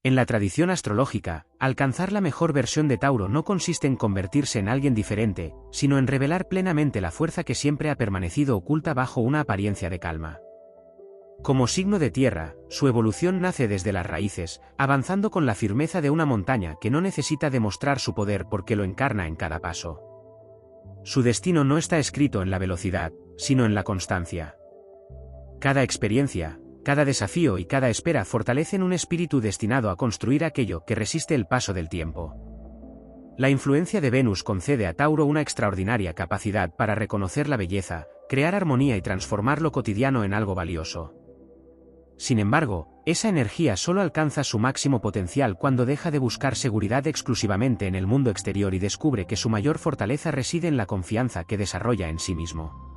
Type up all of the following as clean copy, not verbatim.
En la tradición astrológica, alcanzar la mejor versión de Tauro no consiste en convertirse en alguien diferente, sino en revelar plenamente la fuerza que siempre ha permanecido oculta bajo una apariencia de calma. Como signo de tierra, su evolución nace desde las raíces, avanzando con la firmeza de una montaña que no necesita demostrar su poder porque lo encarna en cada paso. Su destino no está escrito en la velocidad, sino en la constancia. Cada experiencia, cada desafío y cada espera fortalecen un espíritu destinado a construir aquello que resiste el paso del tiempo. La influencia de Venus concede a Tauro una extraordinaria capacidad para reconocer la belleza, crear armonía y transformar lo cotidiano en algo valioso. Sin embargo, esa energía solo alcanza su máximo potencial cuando deja de buscar seguridad exclusivamente en el mundo exterior y descubre que su mayor fortaleza reside en la confianza que desarrolla en sí mismo.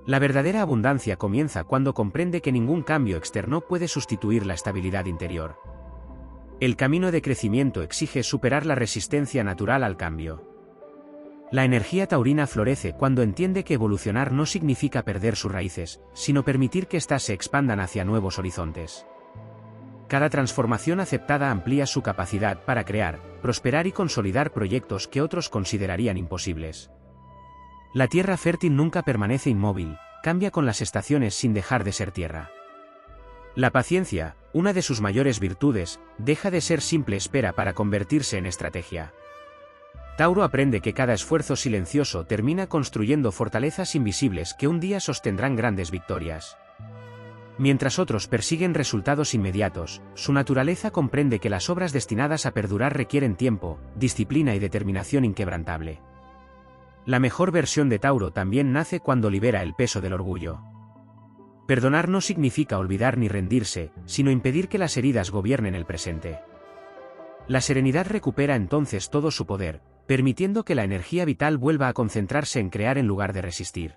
La verdadera abundancia comienza cuando comprende que ningún cambio externo puede sustituir la estabilidad interior. El camino de crecimiento exige superar la resistencia natural al cambio. La energía taurina florece cuando entiende que evolucionar no significa perder sus raíces, sino permitir que éstas se expandan hacia nuevos horizontes. Cada transformación aceptada amplía su capacidad para crear, prosperar y consolidar proyectos que otros considerarían imposibles. La tierra fértil nunca permanece inmóvil, cambia con las estaciones sin dejar de ser tierra. La paciencia, una de sus mayores virtudes, deja de ser simple espera para convertirse en estrategia. Tauro aprende que cada esfuerzo silencioso termina construyendo fortalezas invisibles que un día sostendrán grandes victorias. Mientras otros persiguen resultados inmediatos, su naturaleza comprende que las obras destinadas a perdurar requieren tiempo, disciplina y determinación inquebrantable. La mejor versión de Tauro también nace cuando libera el peso del orgullo. Perdonar no significa olvidar ni rendirse, sino impedir que las heridas gobiernen el presente. La serenidad recupera entonces todo su poder, permitiendo que la energía vital vuelva a concentrarse en crear en lugar de resistir.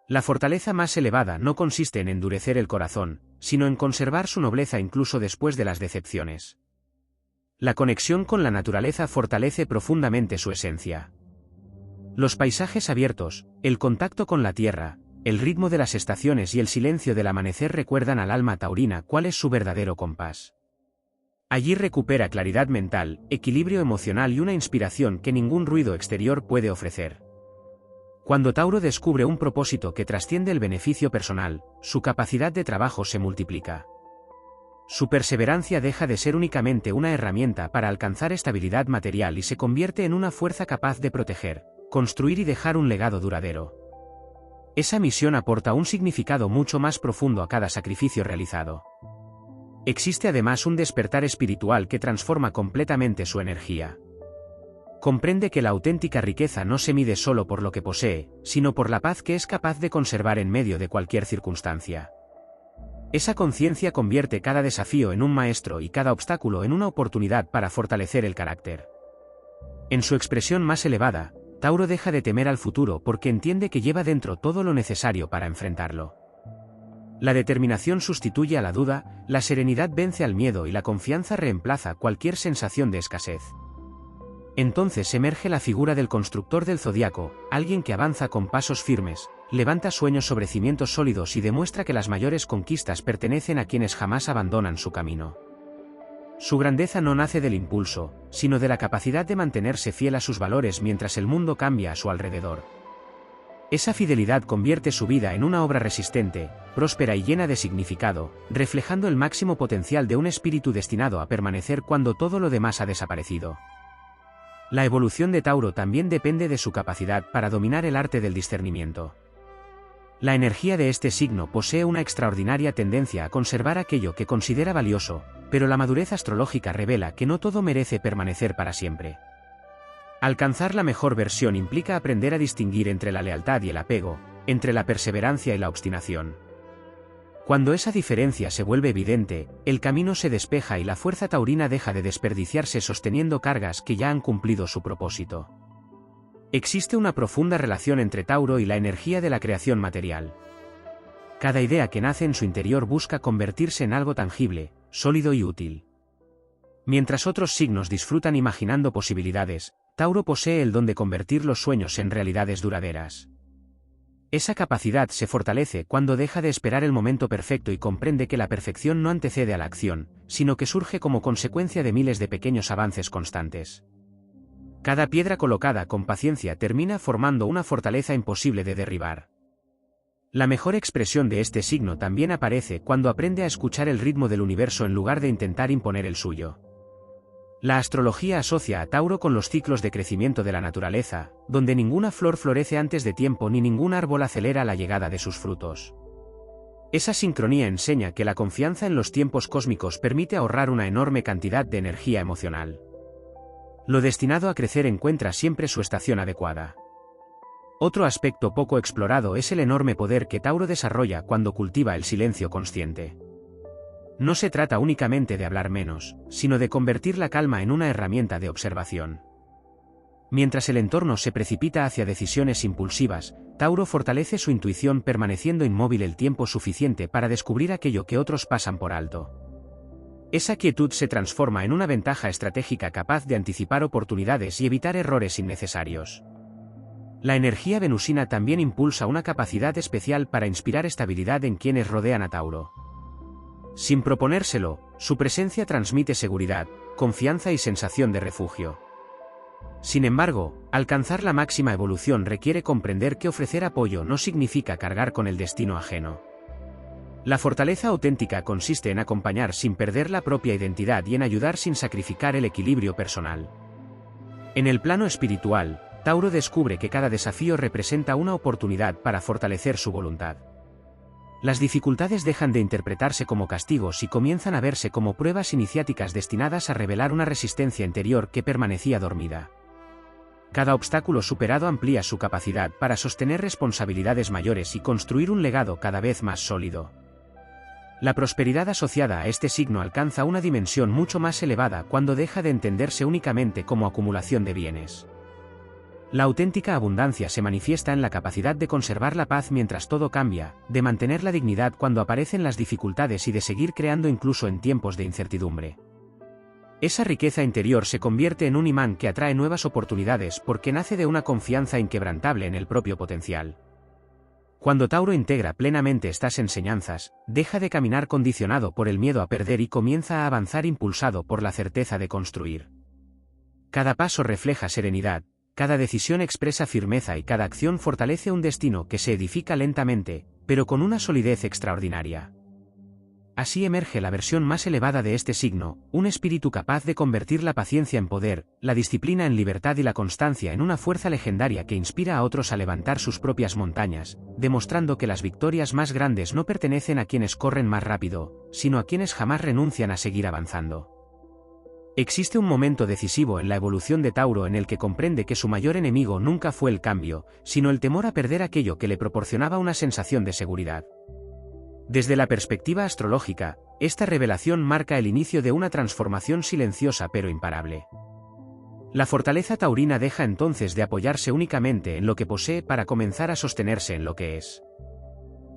La fortaleza más elevada no consiste en endurecer el corazón, sino en conservar su nobleza incluso después de las decepciones. La conexión con la naturaleza fortalece profundamente su esencia. Los paisajes abiertos, el contacto con la tierra, el ritmo de las estaciones y el silencio del amanecer recuerdan al alma taurina cuál es su verdadero compás. Allí recupera claridad mental, equilibrio emocional y una inspiración que ningún ruido exterior puede ofrecer. Cuando Tauro descubre un propósito que trasciende el beneficio personal, su capacidad de trabajo se multiplica. Su perseverancia deja de ser únicamente una herramienta para alcanzar estabilidad material y se convierte en una fuerza capaz de proteger, construir y dejar un legado duradero. Esa misión aporta un significado mucho más profundo a cada sacrificio realizado. Existe además un despertar espiritual que transforma completamente su energía. Comprende que la auténtica riqueza no se mide solo por lo que posee, sino por la paz que es capaz de conservar en medio de cualquier circunstancia. Esa conciencia convierte cada desafío en un maestro y cada obstáculo en una oportunidad para fortalecer el carácter. En su expresión más elevada, Tauro deja de temer al futuro porque entiende que lleva dentro todo lo necesario para enfrentarlo. La determinación sustituye a la duda, la serenidad vence al miedo y la confianza reemplaza cualquier sensación de escasez. Entonces emerge la figura del constructor del zodiaco, alguien que avanza con pasos firmes, levanta sueños sobre cimientos sólidos y demuestra que las mayores conquistas pertenecen a quienes jamás abandonan su camino. Su grandeza no nace del impulso, sino de la capacidad de mantenerse fiel a sus valores mientras el mundo cambia a su alrededor. Esa fidelidad convierte su vida en una obra resistente, próspera y llena de significado, reflejando el máximo potencial de un espíritu destinado a permanecer cuando todo lo demás ha desaparecido. La evolución de Tauro también depende de su capacidad para dominar el arte del discernimiento. La energía de este signo posee una extraordinaria tendencia a conservar aquello que considera valioso, pero la madurez astrológica revela que no todo merece permanecer para siempre. Alcanzar la mejor versión implica aprender a distinguir entre la lealtad y el apego, entre la perseverancia y la obstinación. Cuando esa diferencia se vuelve evidente, el camino se despeja y la fuerza taurina deja de desperdiciarse sosteniendo cargas que ya han cumplido su propósito. Existe una profunda relación entre Tauro y la energía de la creación material. Cada idea que nace en su interior busca convertirse en algo tangible, sólido y útil. Mientras otros signos disfrutan imaginando posibilidades, Tauro posee el don de convertir los sueños en realidades duraderas. Esa capacidad se fortalece cuando deja de esperar el momento perfecto y comprende que la perfección no antecede a la acción, sino que surge como consecuencia de miles de pequeños avances constantes. Cada piedra colocada con paciencia termina formando una fortaleza imposible de derribar. La mejor expresión de este signo también aparece cuando aprende a escuchar el ritmo del universo en lugar de intentar imponer el suyo. La astrología asocia a Tauro con los ciclos de crecimiento de la naturaleza, donde ninguna flor florece antes de tiempo ni ningún árbol acelera la llegada de sus frutos. Esa sincronía enseña que la confianza en los tiempos cósmicos permite ahorrar una enorme cantidad de energía emocional. Lo destinado a crecer encuentra siempre su estación adecuada. Otro aspecto poco explorado es el enorme poder que Tauro desarrolla cuando cultiva el silencio consciente. No se trata únicamente de hablar menos, sino de convertir la calma en una herramienta de observación. Mientras el entorno se precipita hacia decisiones impulsivas, Tauro fortalece su intuición permaneciendo inmóvil el tiempo suficiente para descubrir aquello que otros pasan por alto. Esa quietud se transforma en una ventaja estratégica capaz de anticipar oportunidades y evitar errores innecesarios. La energía venusina también impulsa una capacidad especial para inspirar estabilidad en quienes rodean a Tauro. Sin proponérselo, su presencia transmite seguridad, confianza y sensación de refugio. Sin embargo, alcanzar la máxima evolución requiere comprender que ofrecer apoyo no significa cargar con el destino ajeno. La fortaleza auténtica consiste en acompañar sin perder la propia identidad y en ayudar sin sacrificar el equilibrio personal. En el plano espiritual, Tauro descubre que cada desafío representa una oportunidad para fortalecer su voluntad. Las dificultades dejan de interpretarse como castigos y comienzan a verse como pruebas iniciáticas destinadas a revelar una resistencia interior que permanecía dormida. Cada obstáculo superado amplía su capacidad para sostener responsabilidades mayores y construir un legado cada vez más sólido. La prosperidad asociada a este signo alcanza una dimensión mucho más elevada cuando deja de entenderse únicamente como acumulación de bienes. La auténtica abundancia se manifiesta en la capacidad de conservar la paz mientras todo cambia, de mantener la dignidad cuando aparecen las dificultades y de seguir creando incluso en tiempos de incertidumbre. Esa riqueza interior se convierte en un imán que atrae nuevas oportunidades porque nace de una confianza inquebrantable en el propio potencial. Cuando Tauro integra plenamente estas enseñanzas, deja de caminar condicionado por el miedo a perder y comienza a avanzar impulsado por la certeza de construir. Cada paso refleja serenidad, cada decisión expresa firmeza y cada acción fortalece un destino que se edifica lentamente, pero con una solidez extraordinaria. Así emerge la versión más elevada de este signo, un espíritu capaz de convertir la paciencia en poder, la disciplina en libertad y la constancia en una fuerza legendaria que inspira a otros a levantar sus propias montañas, demostrando que las victorias más grandes no pertenecen a quienes corren más rápido, sino a quienes jamás renuncian a seguir avanzando. Existe un momento decisivo en la evolución de Tauro en el que comprende que su mayor enemigo nunca fue el cambio, sino el temor a perder aquello que le proporcionaba una sensación de seguridad. Desde la perspectiva astrológica, esta revelación marca el inicio de una transformación silenciosa pero imparable. La fortaleza taurina deja entonces de apoyarse únicamente en lo que posee para comenzar a sostenerse en lo que es.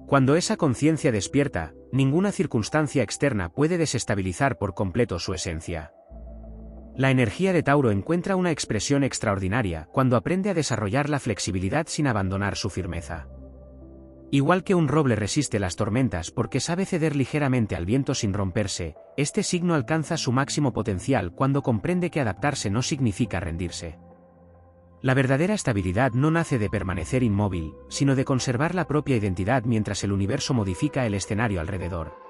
Cuando esa conciencia despierta, ninguna circunstancia externa puede desestabilizar por completo su esencia. La energía de Tauro encuentra una expresión extraordinaria cuando aprende a desarrollar la flexibilidad sin abandonar su firmeza. Igual que un roble resiste las tormentas porque sabe ceder ligeramente al viento sin romperse, este signo alcanza su máximo potencial cuando comprende que adaptarse no significa rendirse. La verdadera estabilidad no nace de permanecer inmóvil, sino de conservar la propia identidad mientras el universo modifica el escenario alrededor.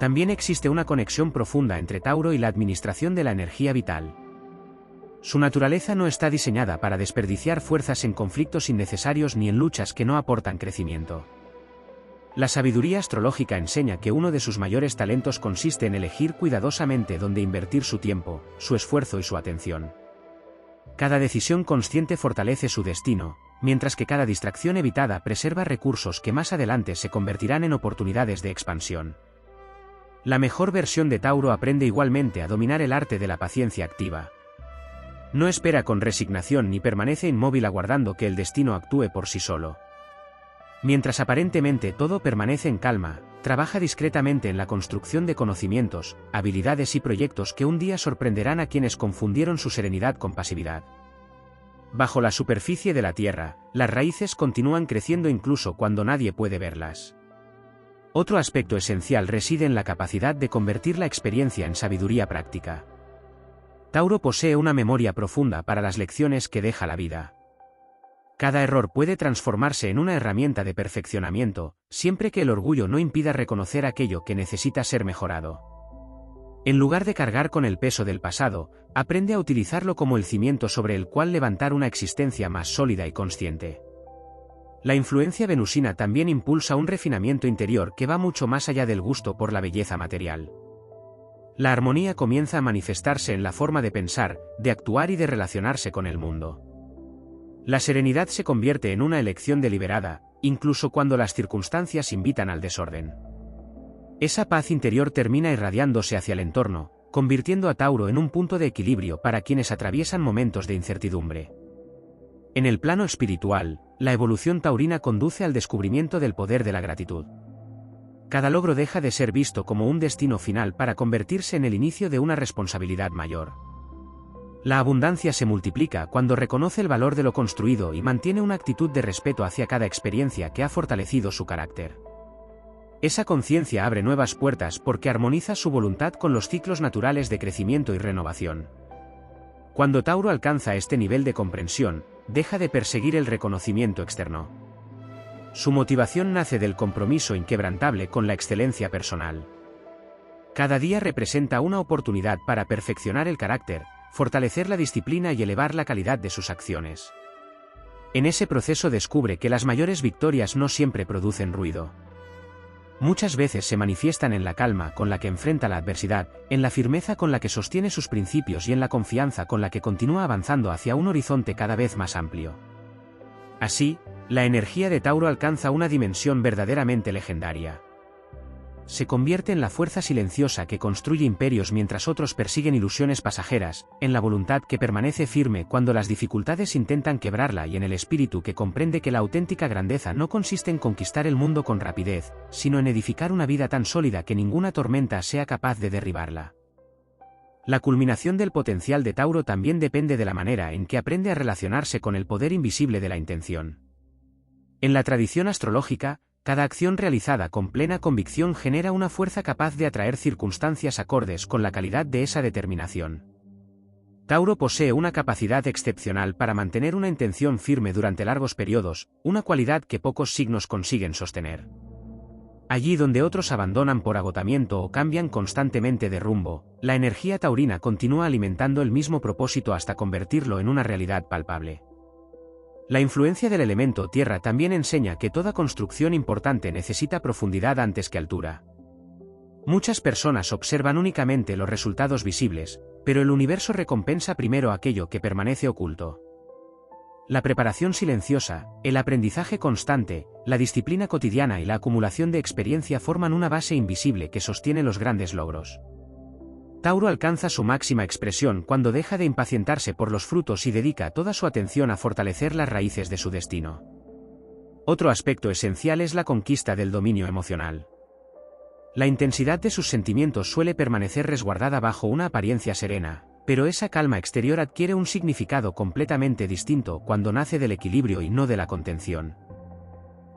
También existe una conexión profunda entre Tauro y la administración de la energía vital. Su naturaleza no está diseñada para desperdiciar fuerzas en conflictos innecesarios ni en luchas que no aportan crecimiento. La sabiduría astrológica enseña que uno de sus mayores talentos consiste en elegir cuidadosamente dónde invertir su tiempo, su esfuerzo y su atención. Cada decisión consciente fortalece su destino, mientras que cada distracción evitada preserva recursos que más adelante se convertirán en oportunidades de expansión. La mejor versión de Tauro aprende igualmente a dominar el arte de la paciencia activa. No espera con resignación ni permanece inmóvil aguardando que el destino actúe por sí solo. Mientras aparentemente todo permanece en calma, trabaja discretamente en la construcción de conocimientos, habilidades y proyectos que un día sorprenderán a quienes confundieron su serenidad con pasividad. Bajo la superficie de la Tierra, las raíces continúan creciendo incluso cuando nadie puede verlas. Otro aspecto esencial reside en la capacidad de convertir la experiencia en sabiduría práctica. Tauro posee una memoria profunda para las lecciones que deja la vida. Cada error puede transformarse en una herramienta de perfeccionamiento, siempre que el orgullo no impida reconocer aquello que necesita ser mejorado. En lugar de cargar con el peso del pasado, aprende a utilizarlo como el cimiento sobre el cual levantar una existencia más sólida y consciente. La influencia venusina también impulsa un refinamiento interior que va mucho más allá del gusto por la belleza material. La armonía comienza a manifestarse en la forma de pensar, de actuar y de relacionarse con el mundo. La serenidad se convierte en una elección deliberada, incluso cuando las circunstancias invitan al desorden. Esa paz interior termina irradiándose hacia el entorno, convirtiendo a Tauro en un punto de equilibrio para quienes atraviesan momentos de incertidumbre. En el plano espiritual, la evolución taurina conduce al descubrimiento del poder de la gratitud. Cada logro deja de ser visto como un destino final para convertirse en el inicio de una responsabilidad mayor. La abundancia se multiplica cuando reconoce el valor de lo construido y mantiene una actitud de respeto hacia cada experiencia que ha fortalecido su carácter. Esa conciencia abre nuevas puertas porque armoniza su voluntad con los ciclos naturales de crecimiento y renovación. Cuando Tauro alcanza este nivel de comprensión, deja de perseguir el reconocimiento externo. Su motivación nace del compromiso inquebrantable con la excelencia personal. Cada día representa una oportunidad para perfeccionar el carácter, fortalecer la disciplina y elevar la calidad de sus acciones. En ese proceso descubre que las mayores victorias no siempre producen ruido. Muchas veces se manifiestan en la calma con la que enfrenta la adversidad, en la firmeza con la que sostiene sus principios y en la confianza con la que continúa avanzando hacia un horizonte cada vez más amplio. Así, la energía de Tauro alcanza una dimensión verdaderamente legendaria. Se convierte en la fuerza silenciosa que construye imperios mientras otros persiguen ilusiones pasajeras, en la voluntad que permanece firme cuando las dificultades intentan quebrarla y en el espíritu que comprende que la auténtica grandeza no consiste en conquistar el mundo con rapidez, sino en edificar una vida tan sólida que ninguna tormenta sea capaz de derribarla. La culminación del potencial de Tauro también depende de la manera en que aprende a relacionarse con el poder invisible de la intención. En la tradición astrológica, cada acción realizada con plena convicción genera una fuerza capaz de atraer circunstancias acordes con la calidad de esa determinación. Tauro posee una capacidad excepcional para mantener una intención firme durante largos periodos, una cualidad que pocos signos consiguen sostener. Allí donde otros abandonan por agotamiento o cambian constantemente de rumbo, la energía taurina continúa alimentando el mismo propósito hasta convertirlo en una realidad palpable. La influencia del elemento tierra también enseña que toda construcción importante necesita profundidad antes que altura. Muchas personas observan únicamente los resultados visibles, pero el universo recompensa primero aquello que permanece oculto. La preparación silenciosa, el aprendizaje constante, la disciplina cotidiana y la acumulación de experiencia forman una base invisible que sostiene los grandes logros. Tauro alcanza su máxima expresión cuando deja de impacientarse por los frutos y dedica toda su atención a fortalecer las raíces de su destino. Otro aspecto esencial es la conquista del dominio emocional. La intensidad de sus sentimientos suele permanecer resguardada bajo una apariencia serena, pero esa calma exterior adquiere un significado completamente distinto cuando nace del equilibrio y no de la contención.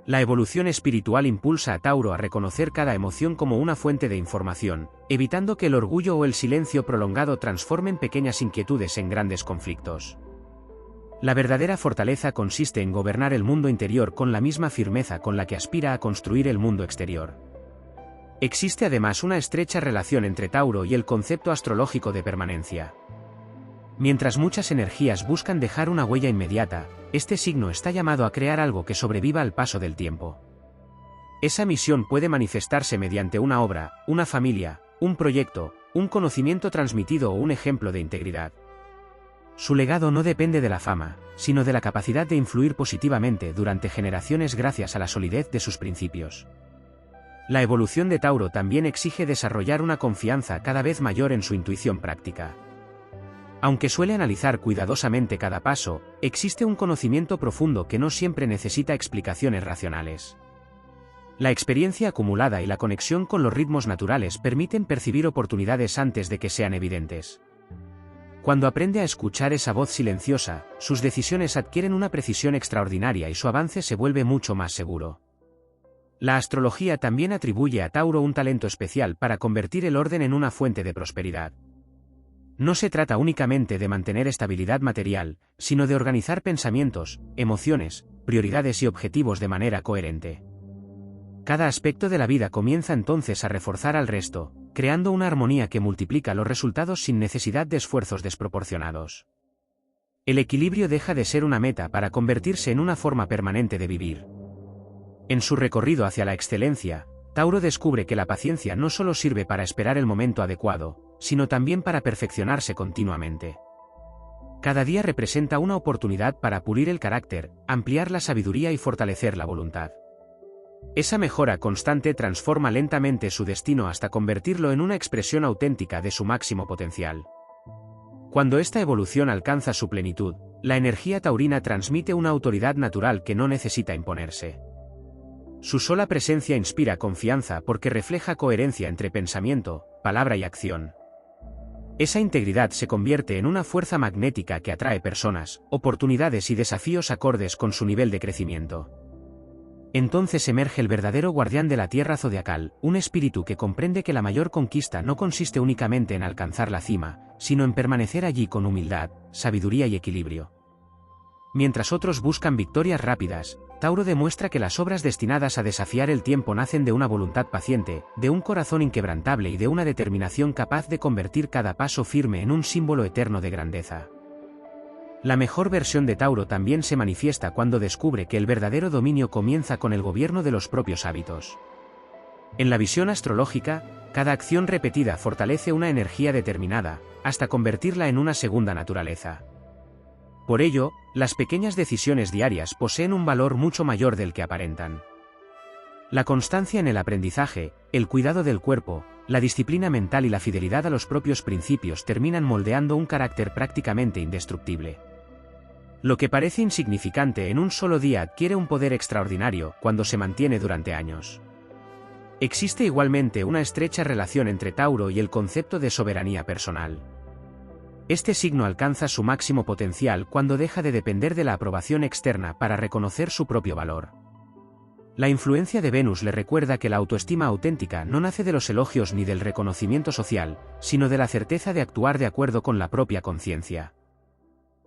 La evolución espiritual impulsa a Tauro a reconocer cada emoción como una fuente de información, evitando que el orgullo o el silencio prolongado transformen pequeñas inquietudes en grandes conflictos. La verdadera fortaleza consiste en gobernar el mundo interior con la misma firmeza con la que aspira a construir el mundo exterior. Existe además una estrecha relación entre Tauro y el concepto astrológico de permanencia. Mientras muchas energías buscan dejar una huella inmediata, este signo está llamado a crear algo que sobreviva al paso del tiempo. Esa misión puede manifestarse mediante una obra, una familia, un proyecto, un conocimiento transmitido o un ejemplo de integridad. Su legado no depende de la fama, sino de la capacidad de influir positivamente durante generaciones gracias a la solidez de sus principios. La evolución de Tauro también exige desarrollar una confianza cada vez mayor en su intuición práctica. Aunque suele analizar cuidadosamente cada paso, existe un conocimiento profundo que no siempre necesita explicaciones racionales. La experiencia acumulada y la conexión con los ritmos naturales permiten percibir oportunidades antes de que sean evidentes. Cuando aprende a escuchar esa voz silenciosa, sus decisiones adquieren una precisión extraordinaria y su avance se vuelve mucho más seguro. La astrología también atribuye a Tauro un talento especial para convertir el orden en una fuente de prosperidad. No se trata únicamente de mantener estabilidad material, sino de organizar pensamientos, emociones, prioridades y objetivos de manera coherente. Cada aspecto de la vida comienza entonces a reforzar al resto, creando una armonía que multiplica los resultados sin necesidad de esfuerzos desproporcionados. El equilibrio deja de ser una meta para convertirse en una forma permanente de vivir. En su recorrido hacia la excelencia, Tauro descubre que la paciencia no solo sirve para esperar el momento adecuado, sino también para perfeccionarse continuamente. Cada día representa una oportunidad para pulir el carácter, ampliar la sabiduría y fortalecer la voluntad. Esa mejora constante transforma lentamente su destino hasta convertirlo en una expresión auténtica de su máximo potencial. Cuando esta evolución alcanza su plenitud, la energía taurina transmite una autoridad natural que no necesita imponerse. Su sola presencia inspira confianza porque refleja coherencia entre pensamiento, palabra y acción. Esa integridad se convierte en una fuerza magnética que atrae personas, oportunidades y desafíos acordes con su nivel de crecimiento. Entonces emerge el verdadero guardián de la tierra zodiacal, un espíritu que comprende que la mayor conquista no consiste únicamente en alcanzar la cima, sino en permanecer allí con humildad, sabiduría y equilibrio. Mientras otros buscan victorias rápidas, Tauro demuestra que las obras destinadas a desafiar el tiempo nacen de una voluntad paciente, de un corazón inquebrantable y de una determinación capaz de convertir cada paso firme en un símbolo eterno de grandeza. La mejor versión de Tauro también se manifiesta cuando descubre que el verdadero dominio comienza con el gobierno de los propios hábitos. En la visión astrológica, cada acción repetida fortalece una energía determinada, hasta convertirla en una segunda naturaleza. Por ello, las pequeñas decisiones diarias poseen un valor mucho mayor del que aparentan. La constancia en el aprendizaje, el cuidado del cuerpo, la disciplina mental y la fidelidad a los propios principios terminan moldeando un carácter prácticamente indestructible. Lo que parece insignificante en un solo día adquiere un poder extraordinario cuando se mantiene durante años. Existe igualmente una estrecha relación entre Tauro y el concepto de soberanía personal. Este signo alcanza su máximo potencial cuando deja de depender de la aprobación externa para reconocer su propio valor. La influencia de Venus le recuerda que la autoestima auténtica no nace de los elogios ni del reconocimiento social, sino de la certeza de actuar de acuerdo con la propia conciencia.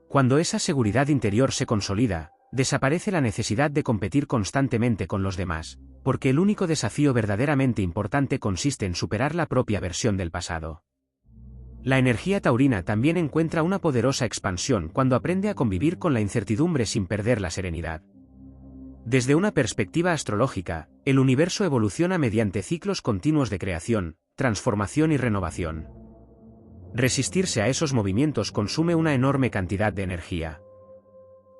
Cuando esa seguridad interior se consolida, desaparece la necesidad de competir constantemente con los demás, porque el único desafío verdaderamente importante consiste en superar la propia versión del pasado. La energía taurina también encuentra una poderosa expansión cuando aprende a convivir con la incertidumbre sin perder la serenidad. Desde una perspectiva astrológica, el universo evoluciona mediante ciclos continuos de creación, transformación y renovación. Resistirse a esos movimientos consume una enorme cantidad de energía.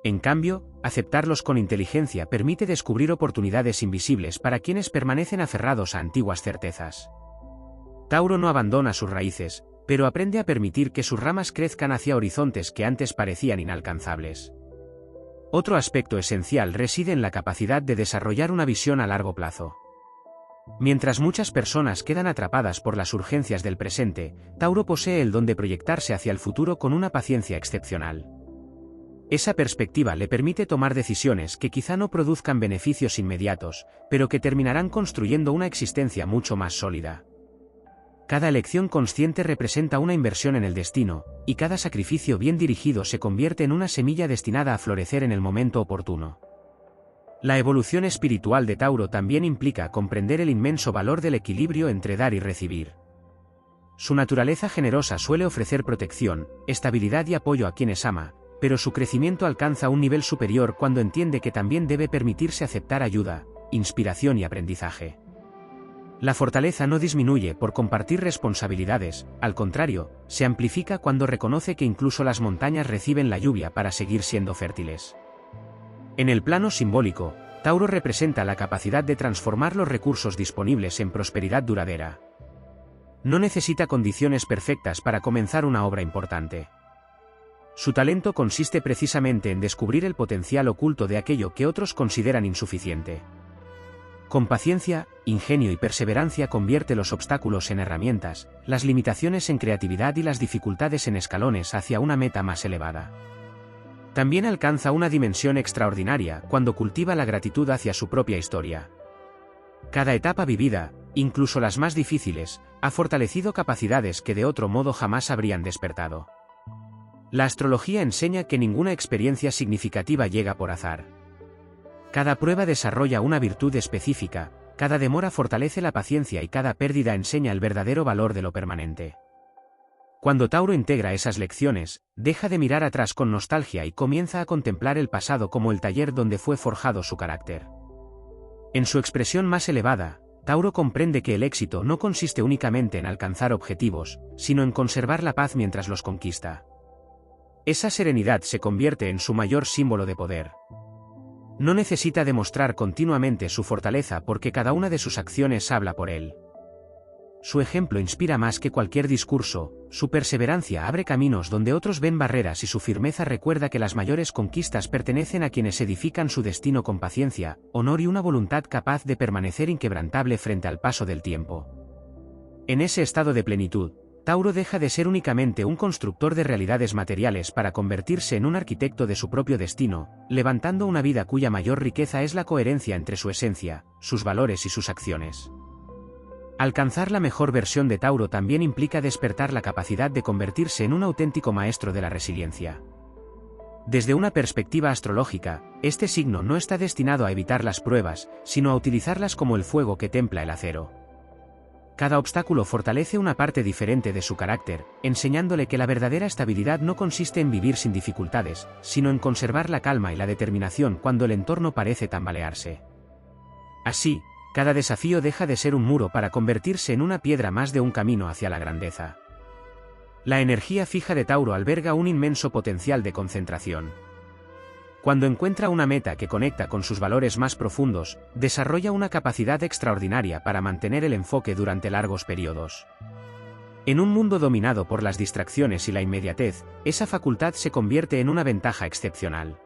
En cambio, aceptarlos con inteligencia permite descubrir oportunidades invisibles para quienes permanecen aferrados a antiguas certezas. Tauro no abandona sus raíces, pero aprende a permitir que sus ramas crezcan hacia horizontes que antes parecían inalcanzables. Otro aspecto esencial reside en la capacidad de desarrollar una visión a largo plazo. Mientras muchas personas quedan atrapadas por las urgencias del presente, Tauro posee el don de proyectarse hacia el futuro con una paciencia excepcional. Esa perspectiva le permite tomar decisiones que quizá no produzcan beneficios inmediatos, pero que terminarán construyendo una existencia mucho más sólida. Cada elección consciente representa una inversión en el destino, y cada sacrificio bien dirigido se convierte en una semilla destinada a florecer en el momento oportuno. La evolución espiritual de Tauro también implica comprender el inmenso valor del equilibrio entre dar y recibir. Su naturaleza generosa suele ofrecer protección, estabilidad y apoyo a quienes ama, pero su crecimiento alcanza un nivel superior cuando entiende que también debe permitirse aceptar ayuda, inspiración y aprendizaje. La fortaleza no disminuye por compartir responsabilidades, al contrario, se amplifica cuando reconoce que incluso las montañas reciben la lluvia para seguir siendo fértiles. En el plano simbólico, Tauro representa la capacidad de transformar los recursos disponibles en prosperidad duradera. No necesita condiciones perfectas para comenzar una obra importante. Su talento consiste precisamente en descubrir el potencial oculto de aquello que otros consideran insuficiente. Con paciencia, ingenio y perseverancia convierte los obstáculos en herramientas, las limitaciones en creatividad y las dificultades en escalones hacia una meta más elevada. También alcanza una dimensión extraordinaria cuando cultiva la gratitud hacia su propia historia. Cada etapa vivida, incluso las más difíciles, ha fortalecido capacidades que de otro modo jamás habrían despertado. La astrología enseña que ninguna experiencia significativa llega por azar. Cada prueba desarrolla una virtud específica, cada demora fortalece la paciencia y cada pérdida enseña el verdadero valor de lo permanente. Cuando Tauro integra esas lecciones, deja de mirar atrás con nostalgia y comienza a contemplar el pasado como el taller donde fue forjado su carácter. En su expresión más elevada, Tauro comprende que el éxito no consiste únicamente en alcanzar objetivos, sino en conservar la paz mientras los conquista. Esa serenidad se convierte en su mayor símbolo de poder. No necesita demostrar continuamente su fortaleza porque cada una de sus acciones habla por él. Su ejemplo inspira más que cualquier discurso, su perseverancia abre caminos donde otros ven barreras y su firmeza recuerda que las mayores conquistas pertenecen a quienes edifican su destino con paciencia, honor y una voluntad capaz de permanecer inquebrantable frente al paso del tiempo. En ese estado de plenitud, Tauro deja de ser únicamente un constructor de realidades materiales para convertirse en un arquitecto de su propio destino, levantando una vida cuya mayor riqueza es la coherencia entre su esencia, sus valores y sus acciones. Alcanzar la mejor versión de Tauro también implica despertar la capacidad de convertirse en un auténtico maestro de la resiliencia. Desde una perspectiva astrológica, este signo no está destinado a evitar las pruebas, sino a utilizarlas como el fuego que templa el acero. Cada obstáculo fortalece una parte diferente de su carácter, enseñándole que la verdadera estabilidad no consiste en vivir sin dificultades, sino en conservar la calma y la determinación cuando el entorno parece tambalearse. Así, cada desafío deja de ser un muro para convertirse en una piedra más de un camino hacia la grandeza. La energía fija de Tauro alberga un inmenso potencial de concentración. Cuando encuentra una meta que conecta con sus valores más profundos, desarrolla una capacidad extraordinaria para mantener el enfoque durante largos periodos. En un mundo dominado por las distracciones y la inmediatez, esa facultad se convierte en una ventaja excepcional.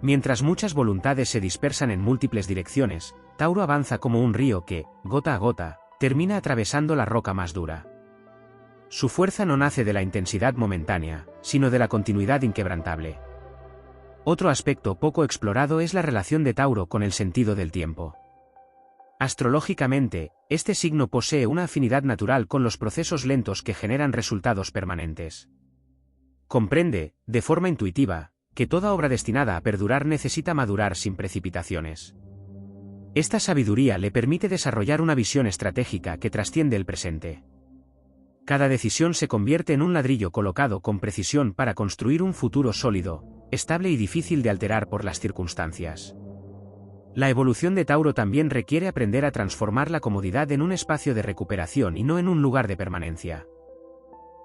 Mientras muchas voluntades se dispersan en múltiples direcciones, Tauro avanza como un río que, gota a gota, termina atravesando la roca más dura. Su fuerza no nace de la intensidad momentánea, sino de la continuidad inquebrantable. Otro aspecto poco explorado es la relación de Tauro con el sentido del tiempo. Astrológicamente, este signo posee una afinidad natural con los procesos lentos que generan resultados permanentes. Comprende, de forma intuitiva, que toda obra destinada a perdurar necesita madurar sin precipitaciones. Esta sabiduría le permite desarrollar una visión estratégica que trasciende el presente. Cada decisión se convierte en un ladrillo colocado con precisión para construir un futuro sólido, estable y difícil de alterar por las circunstancias. La evolución de Tauro también requiere aprender a transformar la comodidad en un espacio de recuperación y no en un lugar de permanencia.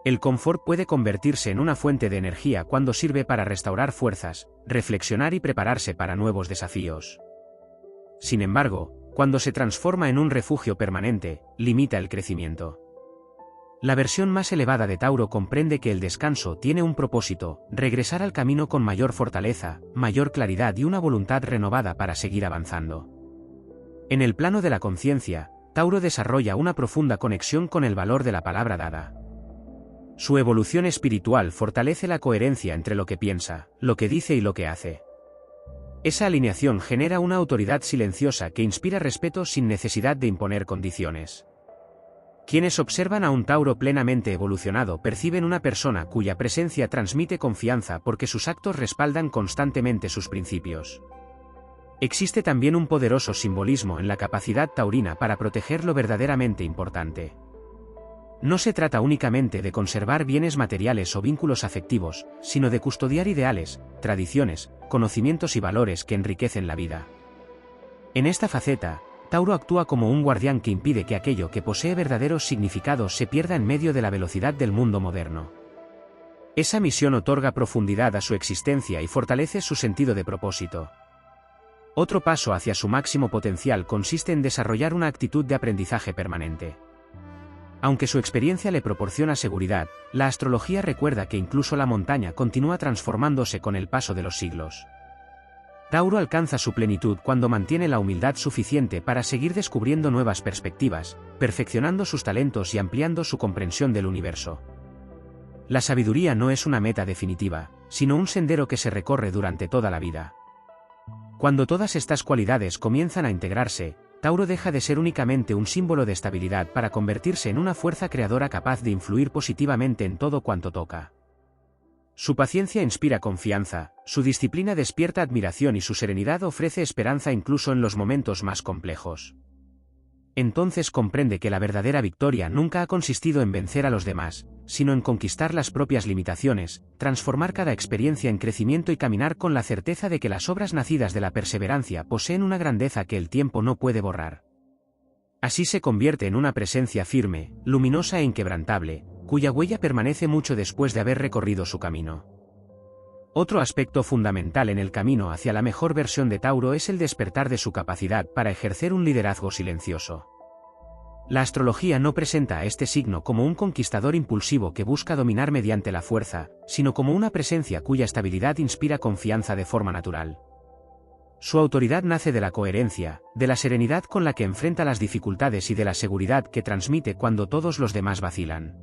El confort puede convertirse en una fuente de energía cuando sirve para restaurar fuerzas, reflexionar y prepararse para nuevos desafíos. Sin embargo, cuando se transforma en un refugio permanente, limita el crecimiento. La versión más elevada de Tauro comprende que el descanso tiene un propósito: regresar al camino con mayor fortaleza, mayor claridad y una voluntad renovada para seguir avanzando. En el plano de la conciencia, Tauro desarrolla una profunda conexión con el valor de la palabra dada. Su evolución espiritual fortalece la coherencia entre lo que piensa, lo que dice y lo que hace. Esa alineación genera una autoridad silenciosa que inspira respeto sin necesidad de imponer condiciones. Quienes observan a un Tauro plenamente evolucionado perciben una persona cuya presencia transmite confianza porque sus actos respaldan constantemente sus principios. Existe también un poderoso simbolismo en la capacidad taurina para proteger lo verdaderamente importante. No se trata únicamente de conservar bienes materiales o vínculos afectivos, sino de custodiar ideales, tradiciones, conocimientos y valores que enriquecen la vida. En esta faceta, Tauro actúa como un guardián que impide que aquello que posee verdaderos significados se pierda en medio de la velocidad del mundo moderno. Esa misión otorga profundidad a su existencia y fortalece su sentido de propósito. Otro paso hacia su máximo potencial consiste en desarrollar una actitud de aprendizaje permanente. Aunque su experiencia le proporciona seguridad, la astrología recuerda que incluso la montaña continúa transformándose con el paso de los siglos. Tauro alcanza su plenitud cuando mantiene la humildad suficiente para seguir descubriendo nuevas perspectivas, perfeccionando sus talentos y ampliando su comprensión del universo. La sabiduría no es una meta definitiva, sino un sendero que se recorre durante toda la vida. Cuando todas estas cualidades comienzan a integrarse, Tauro deja de ser únicamente un símbolo de estabilidad para convertirse en una fuerza creadora capaz de influir positivamente en todo cuanto toca. Su paciencia inspira confianza, su disciplina despierta admiración y su serenidad ofrece esperanza incluso en los momentos más complejos. Entonces comprende que la verdadera victoria nunca ha consistido en vencer a los demás, sino en conquistar las propias limitaciones, transformar cada experiencia en crecimiento y caminar con la certeza de que las obras nacidas de la perseverancia poseen una grandeza que el tiempo no puede borrar. Así se convierte en una presencia firme, luminosa e inquebrantable, cuya huella permanece mucho después de haber recorrido su camino. Otro aspecto fundamental en el camino hacia la mejor versión de Tauro es el despertar de su capacidad para ejercer un liderazgo silencioso. La astrología no presenta a este signo como un conquistador impulsivo que busca dominar mediante la fuerza, sino como una presencia cuya estabilidad inspira confianza de forma natural. Su autoridad nace de la coherencia, de la serenidad con la que enfrenta las dificultades y de la seguridad que transmite cuando todos los demás vacilan.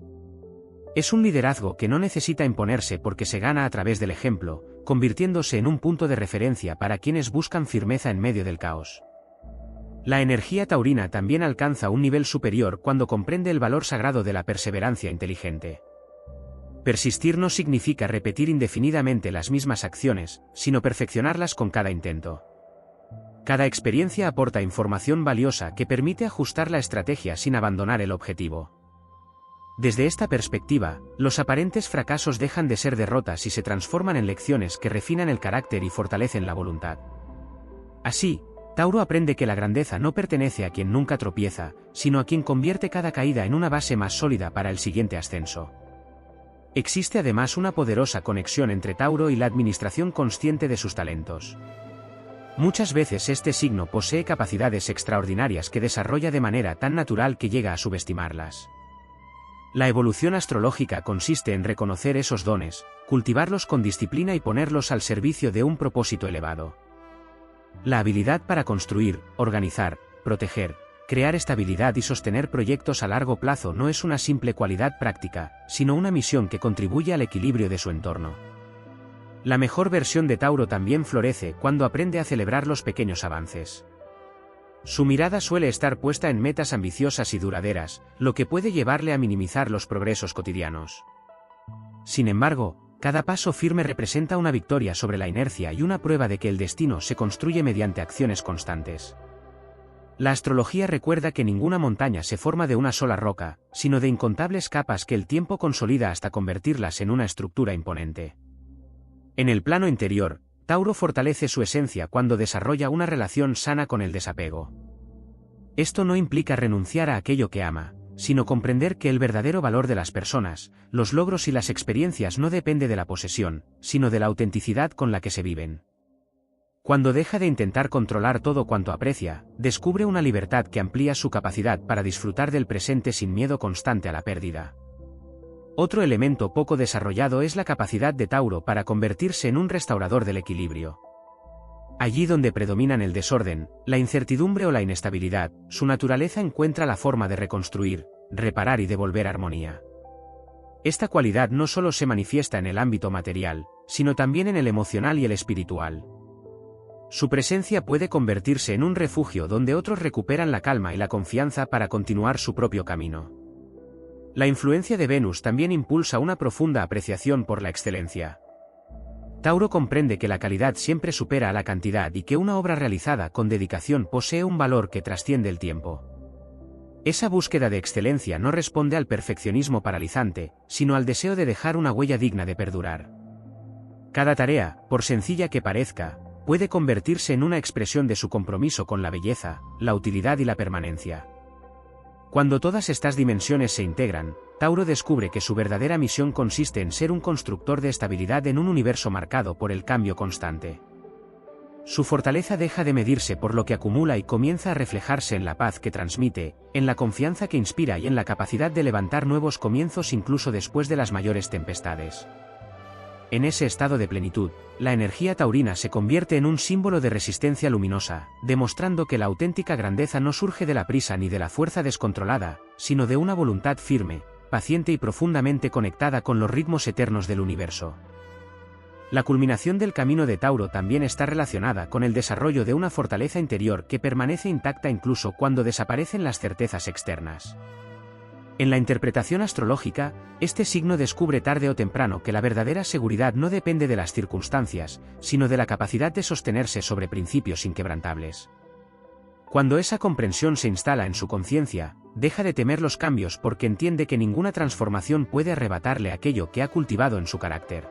Es un liderazgo que no necesita imponerse porque se gana a través del ejemplo, convirtiéndose en un punto de referencia para quienes buscan firmeza en medio del caos. La energía taurina también alcanza un nivel superior cuando comprende el valor sagrado de la perseverancia inteligente. Persistir no significa repetir indefinidamente las mismas acciones, sino perfeccionarlas con cada intento. Cada experiencia aporta información valiosa que permite ajustar la estrategia sin abandonar el objetivo. Desde esta perspectiva, los aparentes fracasos dejan de ser derrotas y se transforman en lecciones que refinan el carácter y fortalecen la voluntad. Así, Tauro aprende que la grandeza no pertenece a quien nunca tropieza, sino a quien convierte cada caída en una base más sólida para el siguiente ascenso. Existe además una poderosa conexión entre Tauro y la administración consciente de sus talentos. Muchas veces este signo posee capacidades extraordinarias que desarrolla de manera tan natural que llega a subestimarlas. La evolución astrológica consiste en reconocer esos dones, cultivarlos con disciplina y ponerlos al servicio de un propósito elevado. La habilidad para construir, organizar, proteger, crear estabilidad y sostener proyectos a largo plazo no es una simple cualidad práctica, sino una misión que contribuye al equilibrio de su entorno. La mejor versión de Tauro también florece cuando aprende a celebrar los pequeños avances. Su mirada suele estar puesta en metas ambiciosas y duraderas, lo que puede llevarle a minimizar los progresos cotidianos. Sin embargo, cada paso firme representa una victoria sobre la inercia y una prueba de que el destino se construye mediante acciones constantes. La astrología recuerda que ninguna montaña se forma de una sola roca, sino de incontables capas que el tiempo consolida hasta convertirlas en una estructura imponente. En el plano interior, Tauro fortalece su esencia cuando desarrolla una relación sana con el desapego. Esto no implica renunciar a aquello que ama, sino comprender que el verdadero valor de las personas, los logros y las experiencias no depende de la posesión, sino de la autenticidad con la que se viven. Cuando deja de intentar controlar todo cuanto aprecia, descubre una libertad que amplía su capacidad para disfrutar del presente sin miedo constante a la pérdida. Otro elemento poco desarrollado es la capacidad de Tauro para convertirse en un restaurador del equilibrio. Allí donde predominan el desorden, la incertidumbre o la inestabilidad, su naturaleza encuentra la forma de reconstruir, reparar y devolver armonía. Esta cualidad no solo se manifiesta en el ámbito material, sino también en el emocional y el espiritual. Su presencia puede convertirse en un refugio donde otros recuperan la calma y la confianza para continuar su propio camino. La influencia de Venus también impulsa una profunda apreciación por la excelencia. Tauro comprende que la calidad siempre supera a la cantidad y que una obra realizada con dedicación posee un valor que trasciende el tiempo. Esa búsqueda de excelencia no responde al perfeccionismo paralizante, sino al deseo de dejar una huella digna de perdurar. Cada tarea, por sencilla que parezca, puede convertirse en una expresión de su compromiso con la belleza, la utilidad y la permanencia. Cuando todas estas dimensiones se integran, Tauro descubre que su verdadera misión consiste en ser un constructor de estabilidad en un universo marcado por el cambio constante. Su fortaleza deja de medirse por lo que acumula y comienza a reflejarse en la paz que transmite, en la confianza que inspira y en la capacidad de levantar nuevos comienzos incluso después de las mayores tempestades. En ese estado de plenitud, la energía taurina se convierte en un símbolo de resistencia luminosa, demostrando que la auténtica grandeza no surge de la prisa ni de la fuerza descontrolada, sino de una voluntad firme, paciente y profundamente conectada con los ritmos eternos del universo. La culminación del camino de Tauro también está relacionada con el desarrollo de una fortaleza interior que permanece intacta incluso cuando desaparecen las certezas externas. En la interpretación astrológica, este signo descubre tarde o temprano que la verdadera seguridad no depende de las circunstancias, sino de la capacidad de sostenerse sobre principios inquebrantables. Cuando esa comprensión se instala en su conciencia, deja de temer los cambios porque entiende que ninguna transformación puede arrebatarle aquello que ha cultivado en su carácter.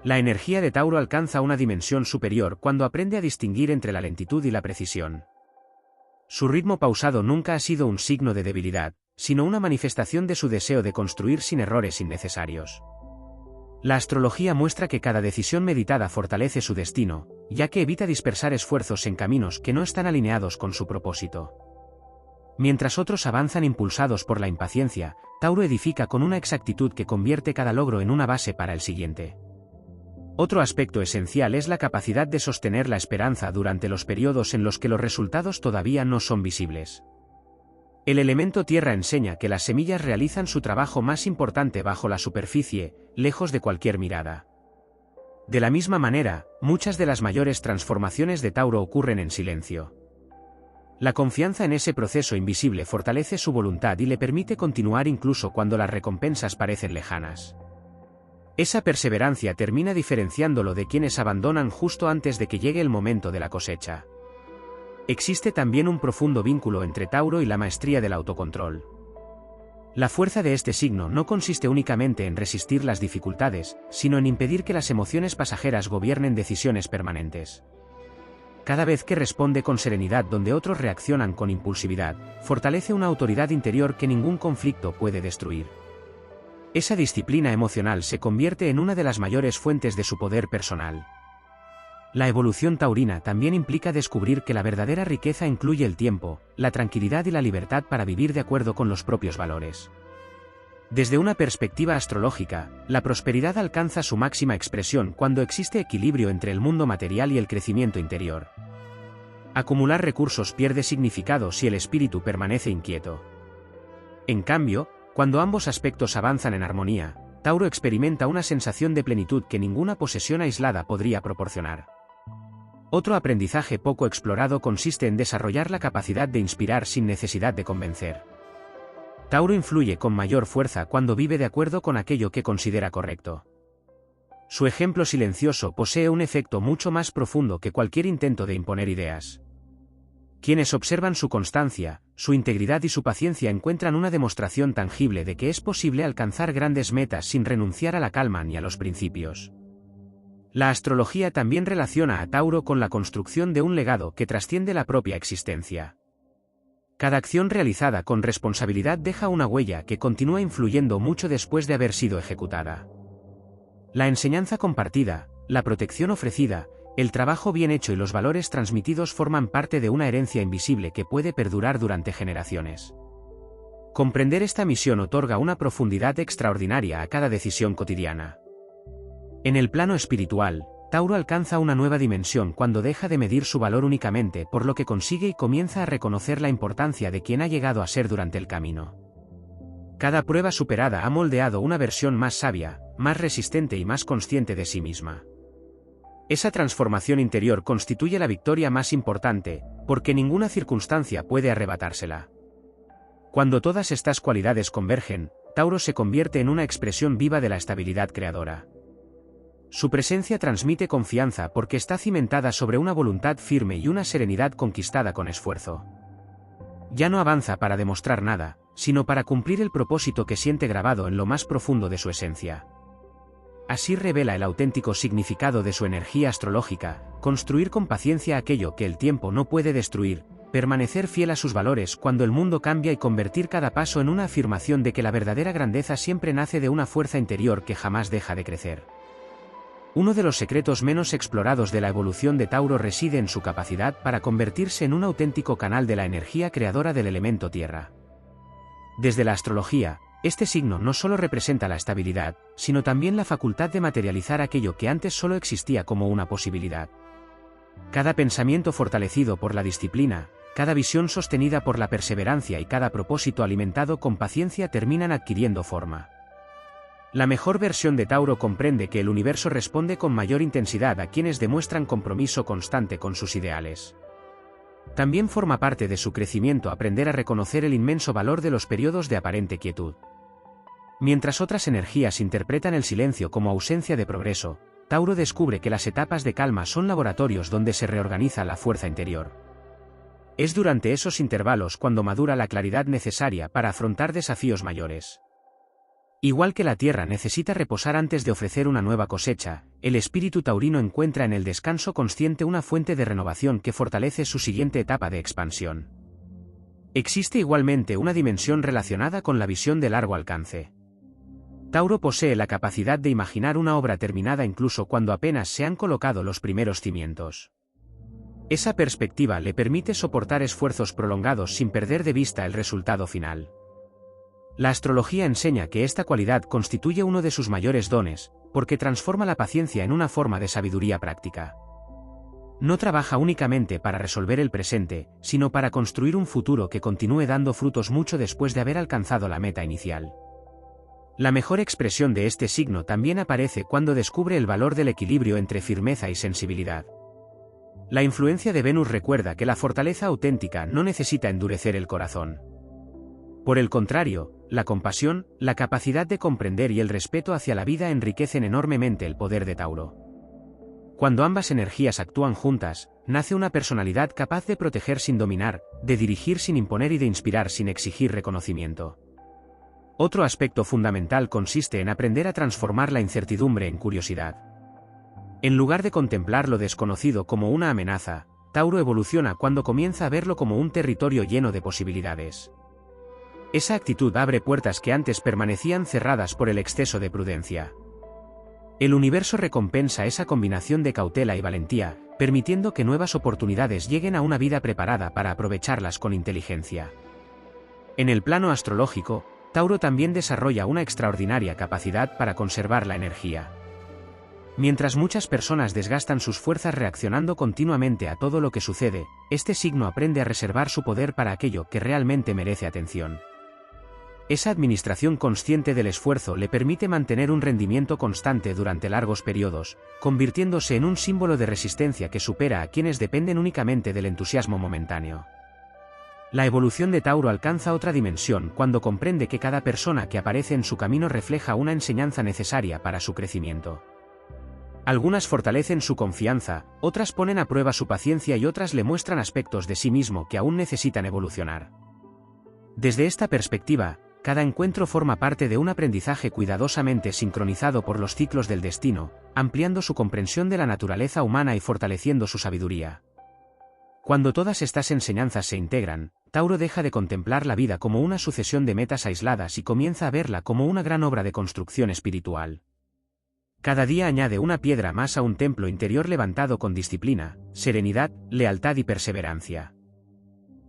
La energía de Tauro alcanza una dimensión superior cuando aprende a distinguir entre la lentitud y la precisión. Su ritmo pausado nunca ha sido un signo de debilidad, sino una manifestación de su deseo de construir sin errores innecesarios. La astrología muestra que cada decisión meditada fortalece su destino, ya que evita dispersar esfuerzos en caminos que no están alineados con su propósito. Mientras otros avanzan impulsados por la impaciencia, Tauro edifica con una exactitud que convierte cada logro en una base para el siguiente. Otro aspecto esencial es la capacidad de sostener la esperanza durante los periodos en los que los resultados todavía no son visibles. El elemento tierra enseña que las semillas realizan su trabajo más importante bajo la superficie, lejos de cualquier mirada. De la misma manera, muchas de las mayores transformaciones de Tauro ocurren en silencio. La confianza en ese proceso invisible fortalece su voluntad y le permite continuar incluso cuando las recompensas parecen lejanas. Esa perseverancia termina diferenciándolo de quienes abandonan justo antes de que llegue el momento de la cosecha. Existe también un profundo vínculo entre Tauro y la maestría del autocontrol. La fuerza de este signo no consiste únicamente en resistir las dificultades, sino en impedir que las emociones pasajeras gobiernen decisiones permanentes. Cada vez que responde con serenidad donde otros reaccionan con impulsividad, fortalece una autoridad interior que ningún conflicto puede destruir. Esa disciplina emocional se convierte en una de las mayores fuentes de su poder personal. La evolución taurina también implica descubrir que la verdadera riqueza incluye el tiempo, la tranquilidad y la libertad para vivir de acuerdo con los propios valores. Desde una perspectiva astrológica, la prosperidad alcanza su máxima expresión cuando existe equilibrio entre el mundo material y el crecimiento interior. Acumular recursos pierde significado si el espíritu permanece inquieto. En cambio, cuando ambos aspectos avanzan en armonía, Tauro experimenta una sensación de plenitud que ninguna posesión aislada podría proporcionar. Otro aprendizaje poco explorado consiste en desarrollar la capacidad de inspirar sin necesidad de convencer. Tauro influye con mayor fuerza cuando vive de acuerdo con aquello que considera correcto. Su ejemplo silencioso posee un efecto mucho más profundo que cualquier intento de imponer ideas. Quienes observan su constancia, su integridad y su paciencia encuentran una demostración tangible de que es posible alcanzar grandes metas sin renunciar a la calma ni a los principios. La astrología también relaciona a Tauro con la construcción de un legado que trasciende la propia existencia. Cada acción realizada con responsabilidad deja una huella que continúa influyendo mucho después de haber sido ejecutada. La enseñanza compartida, la protección ofrecida, el trabajo bien hecho y los valores transmitidos forman parte de una herencia invisible que puede perdurar durante generaciones. Comprender esta misión otorga una profundidad extraordinaria a cada decisión cotidiana. En el plano espiritual, Tauro alcanza una nueva dimensión cuando deja de medir su valor únicamente por lo que consigue y comienza a reconocer la importancia de quien ha llegado a ser durante el camino. Cada prueba superada ha moldeado una versión más sabia, más resistente y más consciente de sí misma. Esa transformación interior constituye la victoria más importante, porque ninguna circunstancia puede arrebatársela. Cuando todas estas cualidades convergen, Tauro se convierte en una expresión viva de la estabilidad creadora. Su presencia transmite confianza porque está cimentada sobre una voluntad firme y una serenidad conquistada con esfuerzo. Ya no avanza para demostrar nada, sino para cumplir el propósito que siente grabado en lo más profundo de su esencia. Así revela el auténtico significado de su energía astrológica: construir con paciencia aquello que el tiempo no puede destruir, permanecer fiel a sus valores cuando el mundo cambia y convertir cada paso en una afirmación de que la verdadera grandeza siempre nace de una fuerza interior que jamás deja de crecer. Uno de los secretos menos explorados de la evolución de Tauro reside en su capacidad para convertirse en un auténtico canal de la energía creadora del elemento tierra. Desde la astrología, Este signo no solo representa la estabilidad, sino también la facultad de materializar aquello que antes solo existía como una posibilidad. Cada pensamiento fortalecido por la disciplina, cada visión sostenida por la perseverancia y cada propósito alimentado con paciencia terminan adquiriendo forma. La mejor versión de Tauro comprende que el universo responde con mayor intensidad a quienes demuestran compromiso constante con sus ideales. También forma parte de su crecimiento aprender a reconocer el inmenso valor de los periodos de aparente quietud. Mientras otras energías interpretan el silencio como ausencia de progreso, Tauro descubre que las etapas de calma son laboratorios donde se reorganiza la fuerza interior. Es durante esos intervalos cuando madura la claridad necesaria para afrontar desafíos mayores. Igual que la tierra necesita reposar antes de ofrecer una nueva cosecha, el espíritu taurino encuentra en el descanso consciente una fuente de renovación que fortalece su siguiente etapa de expansión. Existe igualmente una dimensión relacionada con la visión de largo alcance. Tauro posee la capacidad de imaginar una obra terminada incluso cuando apenas se han colocado los primeros cimientos. Esa perspectiva le permite soportar esfuerzos prolongados sin perder de vista el resultado final. La astrología enseña que esta cualidad constituye uno de sus mayores dones, porque transforma la paciencia en una forma de sabiduría práctica. No trabaja únicamente para resolver el presente, sino para construir un futuro que continúe dando frutos mucho después de haber alcanzado la meta inicial. La mejor expresión de este signo también aparece cuando descubre el valor del equilibrio entre firmeza y sensibilidad. La influencia de Venus recuerda que la fortaleza auténtica no necesita endurecer el corazón. Por el contrario, la compasión, la capacidad de comprender y el respeto hacia la vida enriquecen enormemente el poder de Tauro. Cuando ambas energías actúan juntas, nace una personalidad capaz de proteger sin dominar, de dirigir sin imponer y de inspirar sin exigir reconocimiento. Otro aspecto fundamental consiste en aprender a transformar la incertidumbre en curiosidad. En lugar de contemplar lo desconocido como una amenaza, Tauro evoluciona cuando comienza a verlo como un territorio lleno de posibilidades. Esa actitud abre puertas que antes permanecían cerradas por el exceso de prudencia. El universo recompensa esa combinación de cautela y valentía, permitiendo que nuevas oportunidades lleguen a una vida preparada para aprovecharlas con inteligencia. En el plano astrológico, Tauro también desarrolla una extraordinaria capacidad para conservar la energía. Mientras muchas personas desgastan sus fuerzas reaccionando continuamente a todo lo que sucede, este signo aprende a reservar su poder para aquello que realmente merece atención. Esa administración consciente del esfuerzo le permite mantener un rendimiento constante durante largos periodos, convirtiéndose en un símbolo de resistencia que supera a quienes dependen únicamente del entusiasmo momentáneo. La evolución de Tauro alcanza otra dimensión cuando comprende que cada persona que aparece en su camino refleja una enseñanza necesaria para su crecimiento. Algunas fortalecen su confianza, otras ponen a prueba su paciencia y otras le muestran aspectos de sí mismo que aún necesitan evolucionar. Desde esta perspectiva, cada encuentro forma parte de un aprendizaje cuidadosamente sincronizado por los ciclos del destino, ampliando su comprensión de la naturaleza humana y fortaleciendo su sabiduría. Cuando todas estas enseñanzas se integran, Tauro deja de contemplar la vida como una sucesión de metas aisladas y comienza a verla como una gran obra de construcción espiritual. Cada día añade una piedra más a un templo interior levantado con disciplina, serenidad, lealtad y perseverancia.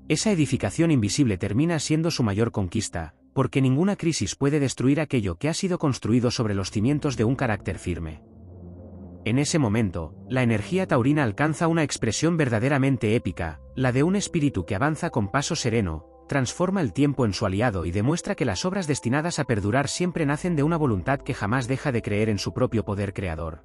Esa edificación invisible termina siendo su mayor conquista, porque ninguna crisis puede destruir aquello que ha sido construido sobre los cimientos de un carácter firme. En ese momento, la energía taurina alcanza una expresión verdaderamente épica, la de un espíritu que avanza con paso sereno, transforma el tiempo en su aliado y demuestra que las obras destinadas a perdurar siempre nacen de una voluntad que jamás deja de creer en su propio poder creador.